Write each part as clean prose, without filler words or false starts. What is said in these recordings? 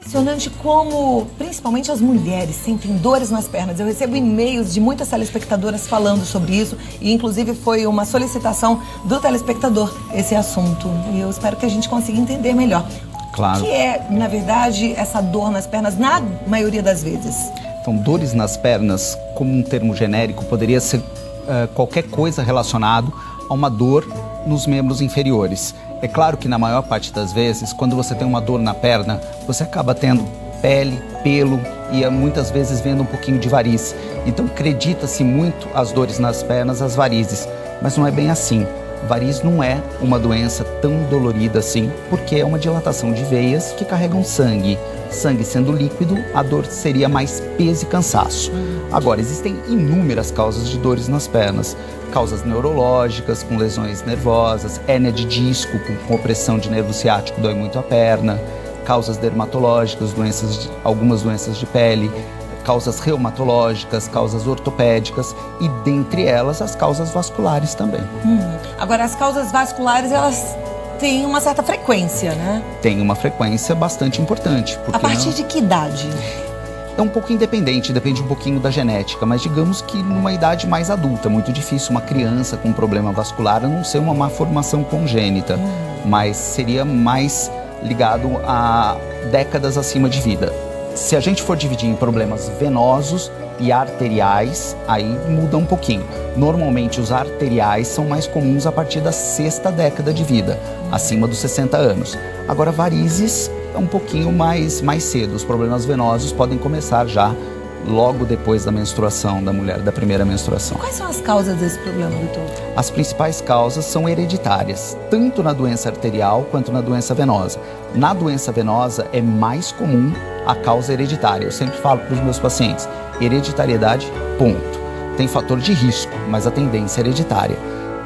Impressionante como, principalmente as mulheres, sentem dores nas pernas. Eu recebo e-mails de muitas telespectadoras falando sobre isso e, inclusive, foi uma solicitação do telespectador esse assunto. E eu espero que a gente consiga entender melhor. Claro. O que é, na verdade, essa dor nas pernas, na maioria das vezes? Então, dores nas pernas, como um termo genérico, poderia ser qualquer coisa relacionado a uma dor nos membros inferiores. É claro que na maior parte das vezes, quando você tem uma dor na perna, você acaba tendo pele, pelo e muitas vezes vendo um pouquinho de variz. Então acredita-se muito as dores nas pernas, as varizes, mas não é bem assim. Variz não é uma doença tão dolorida assim, porque é uma dilatação de veias que carregam sangue. Sangue sendo líquido, a dor seria mais peso e cansaço. Agora, existem inúmeras causas de dores nas pernas. Causas neurológicas, com lesões nervosas, hérnia de disco, com opressão de nervo ciático, dói muito a perna. Causas dermatológicas, algumas doenças de pele. Causas reumatológicas, causas ortopédicas e, dentre elas, as causas vasculares também. Agora, as causas vasculares, elas têm uma certa frequência, né? Tem uma frequência bastante importante. A partir de que idade? É um pouco independente, depende um pouquinho da genética, mas digamos que numa idade mais adulta, muito difícil uma criança com problema vascular a não ser uma má formação congênita, mas seria mais ligado a décadas acima de vida. Se a gente for dividir em problemas venosos e arteriais, aí muda um pouquinho. Normalmente os arteriais são mais comuns a partir da 6ª década de vida, acima dos 60 anos. Agora, varizes é um pouquinho mais cedo. Os problemas venosos podem começar já logo depois da menstruação da mulher, da primeira menstruação. Quais são as causas desse problema, doutor? As principais causas são hereditárias, tanto na doença arterial quanto na doença venosa. Na doença venosa é mais comum a causa hereditária. Eu sempre falo para os meus pacientes, hereditariedade, ponto. Tem fator de risco, mas a tendência é hereditária.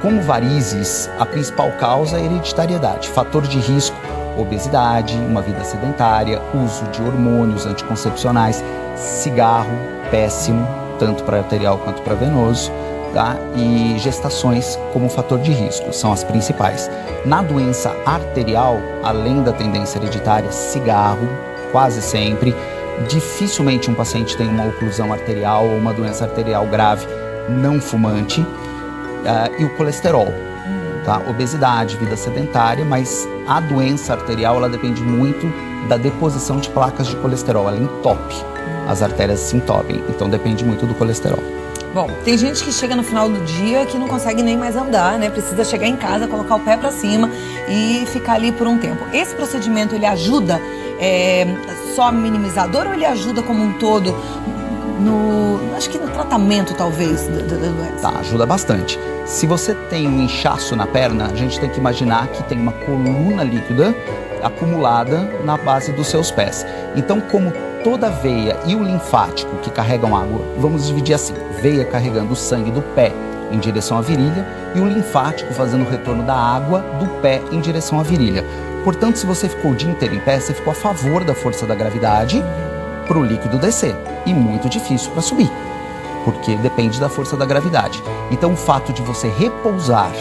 Como varizes, a principal causa é hereditariedade. Fator de risco, obesidade, uma vida sedentária, uso de hormônios anticoncepcionais, cigarro, péssimo, tanto para arterial quanto para venoso, tá? E gestações como fator de risco, são as principais. Na doença arterial, além da tendência hereditária, cigarro, quase sempre. Dificilmente um paciente tem uma oclusão arterial ou uma doença arterial grave não fumante. E o colesterol, tá? Obesidade, vida sedentária, mas a doença arterial ela depende muito da deposição de placas de colesterol, ela entope, as artérias se entopem, então depende muito do colesterol. Bom, tem gente que chega no final do dia que não consegue nem mais andar, né? Precisa chegar em casa, colocar o pé pra cima e ficar ali por um tempo. Esse procedimento, ele ajuda só minimizador ou ele ajuda como um todo acho que no tratamento, talvez, da doença? Tá, ajuda bastante. Se você tem um inchaço na perna, a gente tem que imaginar que tem uma coluna líquida acumulada na base dos seus pés. Então, como toda veia e o linfático que carregam água, vamos dividir assim, veia carregando o sangue do pé em direção à virilha e o linfático fazendo o retorno da água do pé em direção à virilha. Portanto, se você ficou o dia inteiro em pé, você ficou a favor da força da gravidade para o líquido descer e muito difícil para subir, porque depende da força da gravidade. Então, o fato de você repousar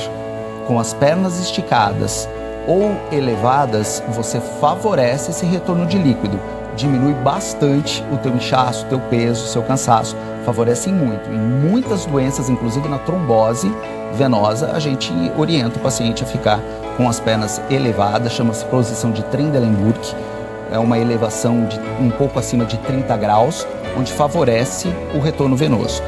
com as pernas esticadas ou elevadas, você favorece esse retorno de líquido, diminui bastante o teu inchaço, o teu peso, o seu cansaço, favorecem muito. Em muitas doenças, inclusive na trombose venosa, a gente orienta o paciente a ficar com as pernas elevadas, chama-se posição de Trendelenburg, é uma elevação de um pouco acima de 30 graus, onde favorece o retorno venoso.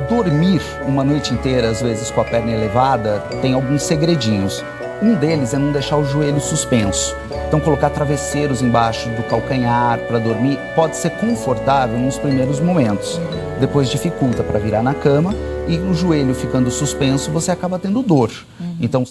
Dormir uma noite inteira, às vezes com a perna elevada, tem alguns segredinhos. Um deles é não deixar o joelho suspenso. Então, colocar travesseiros embaixo do calcanhar para dormir pode ser confortável nos primeiros momentos. Depois dificulta para virar na cama e o joelho ficando suspenso, você acaba tendo dor. Então,